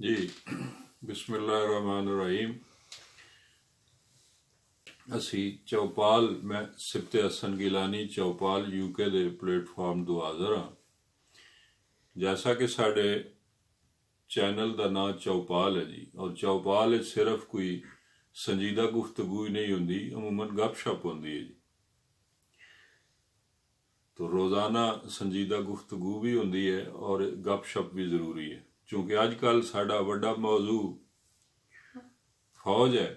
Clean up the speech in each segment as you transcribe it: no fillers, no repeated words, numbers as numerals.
जी बिस्मिल्लाहिर्रहमानिर्रहीम। असी चौपाल मैं सिफ्ते हसन गिलानी चौपाल यूके दे प्लेटफॉर्म तो हाज़र हाँ। जैसा कि साढ़े चैनल का नाम चौपाल है जी, और चौपाल सिर्फ कोई संजीदा गुफ्तगू ही नहीं होंदी, अमूमन गपशप होंदी है जी। तो रोज़ाना संजीदा गुफ्तगू भी होंदी है और गपशप भी ज़रूरी है, क्योंकि अजकल साड़ा वड्डा मौजू फौज है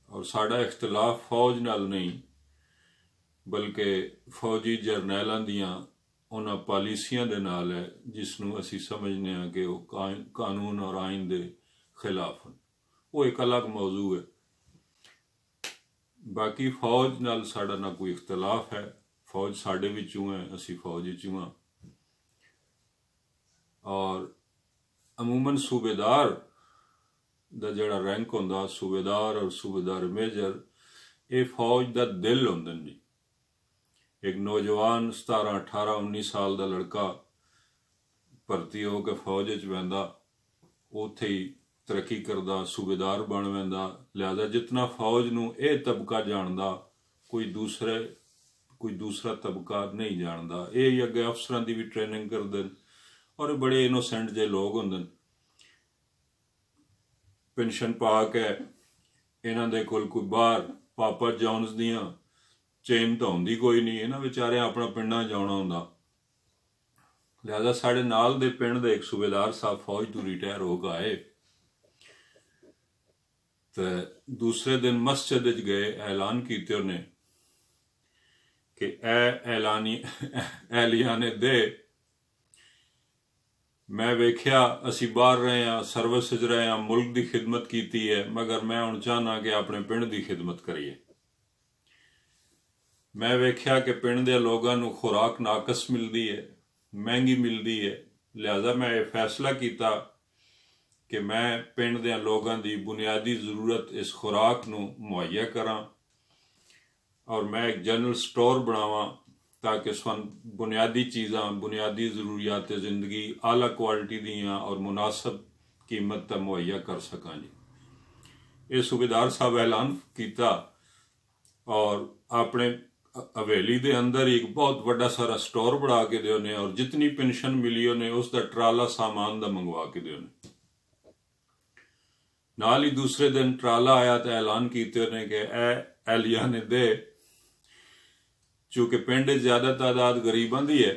और साड़ा इख्तलाफ फौज नाल नहीं बल्कि फौजी जरनैलों दियां उन्हां पॉलिसियां दे नाल है, जिसनों असी समझने हैं कि वह कानून और आइन दे खिलाफ हैं। वो एक अलग मौजू है। बाकी फौज नाल साड़ा ना कोई इख्तलाफ है, फौज साढ़े विचों है, असी फौज विचों हाँ। और अमूमन सूबेदार दा जिहड़ा रैंक होंदा, सूबेदार और सूबेदार मेजर, ये फौज दा दिल होंदे जी। एक नौजवान 17, 18, 19 साल का लड़का भर्ती हो के फौज च बहंदा, उत्थे ही तरक्की करदा, सूबेदार बन वैंदा। लिहाजा जितना फौज नूं ये तबका जानदा, कोई दूसरा तबका नहीं जानदा। ये अगे अफसरां दी भी ट्रेनिंग करदे और बड़े इनोसेंट जे लोग होंदे। पेंशन पा के इन्हां दे कोल कोई बाहर पापा जॉन्स दियां चेन तो होंदी कोई नहीं, इन्हां बेचारे अपना पिंडां जाना होंदा। लिहाजा साढ़े नाल दे पिंड दे एक सूबेदार साहब फौज तो रिटायर हो गए आए, तो दूसरे दिन मस्जिद च गए, ऐलान कीते उन्हें कि ऐलानियाने दे मैं वेख्या असी बाहर रहे हाँ, सर्विस च रहे हाँ, मुल्क की खिदमत की है, मगर मैं हुण चाहना कि अपने पिंड की खिदमत करिए। मैं वेख्या कि पिंड के लोगों को खुराक नाकस मिलती है, महंगी मिलती है। लिहाजा मैं ये फैसला किया कि मैं पिंड के लोगों की बुनियादी जरूरत इस खुराक नूं मुहैया करा और मैं एक जनरल स्टोर बनावा, ताकि बुनियादी चीज़ां, बुनियादी ज़रूरियात ज़िंदगी आला क्वालिटी दियाँ और मुनासिब कीमत तक मुहैया कर सकां जी। ये सूबेदार साहब ऐलान किया और अपने हवेली दे अंदर एक बहुत बड़ा सारा स्टोर बढ़ा के दे उन्हें, और जितनी पेंशन मिली उन्हें उसका ट्राला सामान दा मंगवा के दे उन्हें। नाल ही दूसरे दिन ट्राला आया तो ऐलान किते उन्हें कि एलिया ने दे, चूंकि पिंड ज्यादा तादाद गरीबां दी है,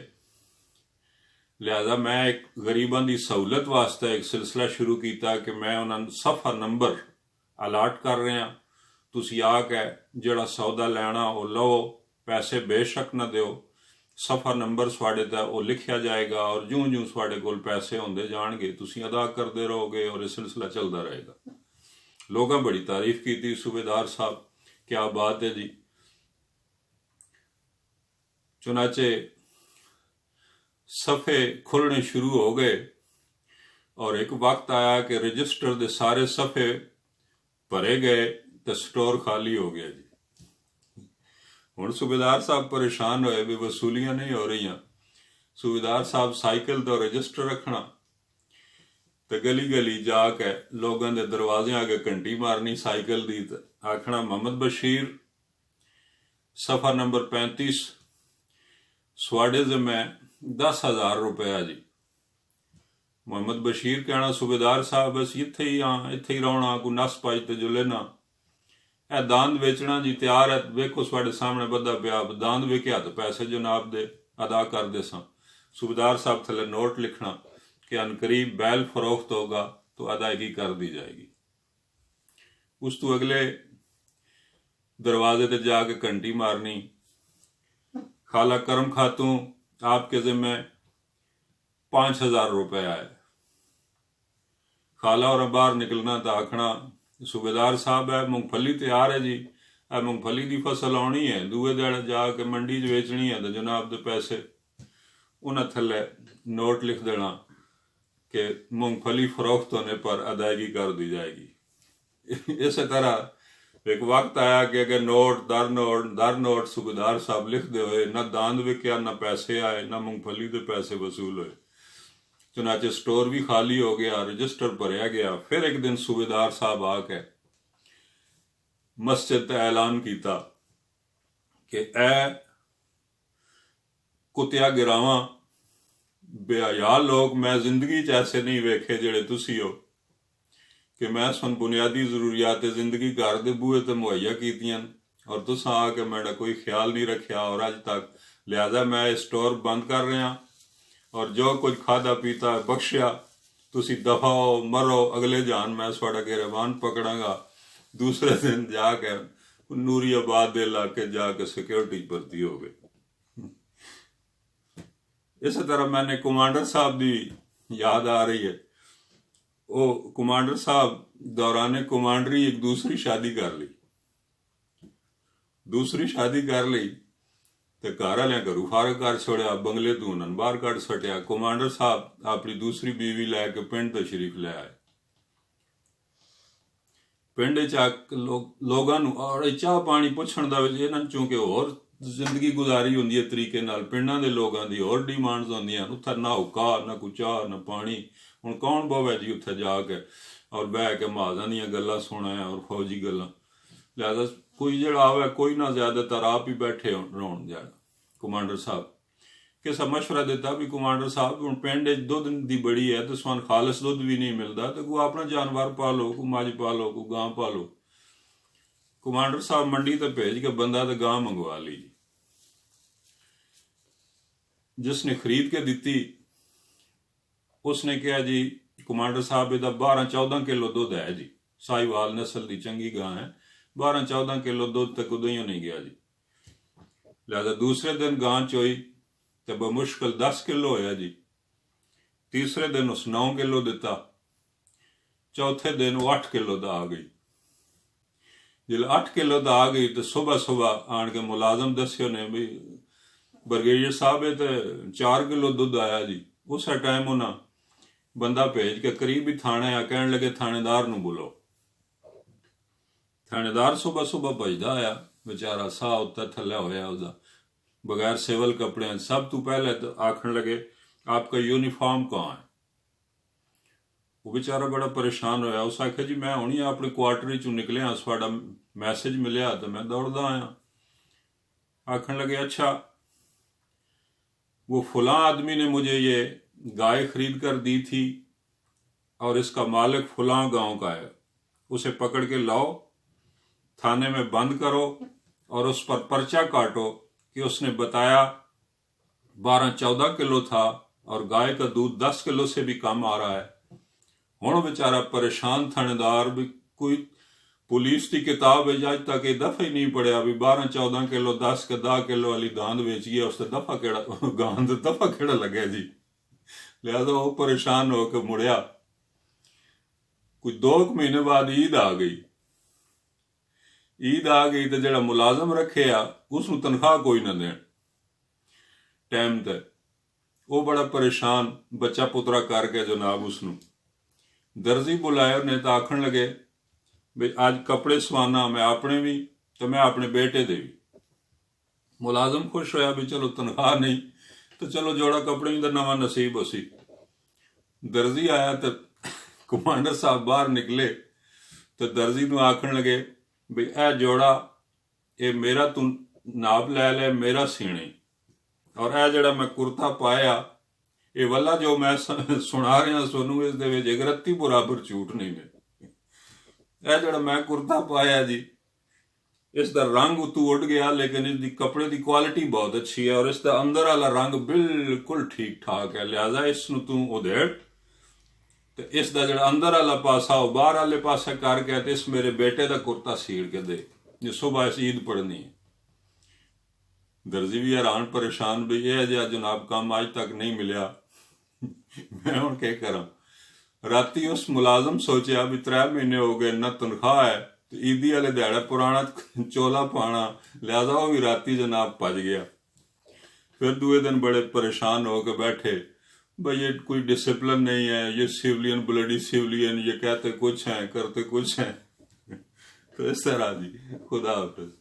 लिहाजा मैं एक गरीबां दी सहूलत वास्ते एक सिलसिला शुरू किया कि मैं उन्होंने सफा नंबर अलाट कर रहा। तुसी आके जिहड़ा सौदा लैना वो लो, पैसे बेशक न दिओ, सफा नंबर स्वाडे ते वो लिखिया जाएगा और जूं जूं स्वाडे कोल पैसे होंदे जाणगे तुसी अदा करते रहोगे और यह सिलसिला चलता रहेगा। लोगों बड़ी तारीफ की सूबेदार साहब, क्या बात है जी। चुनाचे सफ़े खुलने शुरू हो गए और एक वक्त आया कि रजिस्टर दे सारे सफ़े भरे गए तो स्टोर खाली हो गया जी। हुण सूबेदार साहब परेशान होए भी वसूलियां नहीं हो रही। सूबेदार साहब साइकिल तो रजिस्टर रखना तो गली गली जाके लोगों के दरवाजे आगे घंटी मारनी साइकिल दी, तो आखना मोहम्मद बशीर सफ़ा नंबर 35 स्वाडे जिम्मे 10,000 रुपया जी। मोहम्मद बशीर कहना सूबेदार साहब बस इत्थे ही हाँ, इत्थे ही रौना, कोई नस पाई तो जुले ना। ए दांद बेचना जी तैयार है, वेखो स्वाडे सामने बदा पिया, दांद वेख्या तो पैसे जनाब दे अदा कर दे सा। सूबेदार साहब थले नोट लिखना कि अनकरीब बैल फरोख्त होगा तो अदायगी कर दी जाएगी। उस तो अगले दरवाजे ते जाके घंटी मारनी, खाला करम खातूं आपके जिम्मे 5,000 रुपये आए। खाला और बाहर निकलना तो आखना सूबेदार साहब है मूंगफली तैयार है जी, मूंगफली की फसल आनी है, दूए दिन जाके मंडी च बेचनी है, तो जनाब दे पैसे उन्हें थले नोट लिख देना कि मूंगफली फरोख्त होने पर अदायगी कर दी जाएगी। इस तरह एक वक्त आया कि अगर नोट दर नोट सूबेदार साहब लिखते हुए, न दांद विक्या, न पैसे आए, न मूंगफली के पैसे वसूल हुए। चुनाचे स्टोर भी खाली हो गया, रजिस्टर भरया गया। फिर एक दिन सूबेदार साहब आके मस्जिद ते ऐलान किया कि ए कुत्तिया गिरावां बेहया लोग मैं जिंदगी च ऐसे नहीं वेखे जेड़े तुसी हो, कि मैं सुन बुनियादी जरूरियात जिंदगी घर दे बूहे ते मुहैया कीतियां और तुसा आके मेरा कोई ख्याल नहीं रखा और अज तक, लिहाजा मैं स्टोर बंद कर रहा और जो कुछ खादा पीता बख्शिया तुसी दफा हो, मरो, अगले जान मैं थोड़ा गिरबान पकड़ांगा। दूसरे दिन जाके नूरियाबाद दे इलाके जाके सिक्योरिटी भर्ती हो गई। इस तरह मैंने कमांडर साहब की याद आ रही है। वो कमांडर साहब दौरान कमांडरी एक दूसरी शादी कर ली तो घर वाले घरों फारग कर छोड़िया, बंगले तू उन्होंने बाहर कट सटिया। कमांडर साहब अपनी दूसरी बीवी लैके पिंड तशरीफ ले आए। पिंड लोगों और चाह पानी पुछण दा इन्हां चूंकि होर जिंदगी गुजारी होंदी है तरीके नाल, पिंडां दे लोगां दी होर डिमांड्स होंदियां, उत्थे ना हुक्का ना कोई चाह ना पानी। हुण कौन बोवे जी उत्थे जाके और बह के महाजां दियां गल्लां सुणे और फौजी गल्लां। लिहाजा कोई जिहड़ा आवे कोई ना, ज्यादातर आप ही बैठे रौन जाए। कमांडर साहब किसा मशवरा दिता भी कमांडर साहब हुण पिंड दुध दी बड़ी है तो स्वान खालस दुध भी नहीं मिलता, तो कोई अपना जानवर पालो, कोई मझ पालो, कोई गां पालो। कमांडर साहब मंडी ते भेज के बंदा तो गां मंगवा ली जी। जिसने खरीद के दी उसने कहा जी कमांडर साहब इहदा 12-14 किलो दुध है जी, साहिवाल नस्ल की चंगी गां है, 12-14 किलो दुध तक उदों ही नहीं गया जी। लिहाजा दूसरे दिन गां चोई तो बमुश्किल 10 किलो होया जी। तीसरे दिन उस 9 किलो दिता, चौथे दिन वो 8 किलो दा आ गई। जिल 8 किलो दा आ गई तो सुबह सुबह आन के मुलाजम दस्यो ने भी ब्रिगेडियर साहब तो 4 किलो दुध आया जी। उस टाइम उन्हें बंदा भेज के करीब ही थाने आ, कहन लगे थानेदार नूं बुलो। थानेदार सुबह सुबह भजदा आया, बेचारा साह उत्ते थल्ले होया उसदा, बगैर सिविल कपड़े। सब तो पहले तो आखन लगे आपका यूनिफॉर्म कहाँ है। वो बेचारा बड़ा परेशान होया। उस आख्या जी मैं हुणी अपने क्वार्टर चों निकलिया, थोड़ा मैसेज मिलिया तो मैं दौड़दा आया। आखन लगे अच्छा वो फलां आदमी ने मुझे ये गाय खरीद कर दी थी और इसका मालिक फलां गांव का है, उसे पकड़ के लाओ, थाने में बंद करो और उस पर पर्चा काटो कि उसने बताया 12-14 किलो था और गाय का दूध 10 किलो से भी कम आ रहा है। हुण बेचारा परेशान थानेदार भी कोई पुलिस की किताब है अज तक ये दफा ही नहीं पढ़िया भी 12-14 किलो 10 किलो वाली गांद बेची है, उससे दफा केड़ा गांद दफा केड़ा लगे जी। लिहाजा वो परेशान होकर मुड़िया। कोई 2 महीने बाद ईद आ गई तो जड़ा मुलाजम रखे आ उसनूं तनख्वाह कोई ना देन टाइम ते। वो बड़ा परेशान बच्चा पुतरा करके जनाब उसनूं दर्जी बुलाया ने तो आखन लगे भी आज कपड़े सवाना मैं अपने भी तो मैं अपने बेटे दे भी। मुलाजम खुश होया भी चलो तनख्वाह नहीं तो चलो जोड़ा कपड़े का नवा नसीब उसी। दर्जी आया तो कमांडर साहब बाहर निकले तो दर्जी नूं आखन लगे भी ए जोड़ा ये मेरा तू नाप लै ले मेरा सीने, और ए जड़ा मैं कुर्ता पाया ये वाला जो मैं सुना रहा सोनू इस दे विच एक रत्ती बराबर झूठ नहीं है। ए जड़ा मैं कुर्ता पाया जी इसका रंग उतू उड़ गया लेकिन इसकी कपड़े की क्वालिटी बहुत अच्छी है और इसका अंदर वाला रंग बिल्कुल ठीक ठाक है। लिहाजा इसनूं तू उधेड़ तो इसका जो अंदर वाला पासा वो बाहर वाले पासे करके तो इस मेरे बेटे का कुर्ता सीड़ के दे जो सुबह इस ईद पढ़नी है। दर्जी भी हैरान परेशान भी यह जिहा जनाब काम अज तक नहीं मिलिया मैं हुण क्या करा। राती उस मुलाजम सोचा भी 3 महीने हो गए ना तनख्वाह है तो ईदी वाले दिहाड़े पुराना चोला पाना, लिहाजा वो भी राती जनाब भज गया। फिर दूसरे दिन बड़े परेशान होकर बैठे भाई ये कोई डिसिप्लिन नहीं है, ये सिविलियन ब्लडी सिविलियन, ये कहते कुछ हैं करते कुछ हैं तो इस तरह जी। खुदा हाफिज।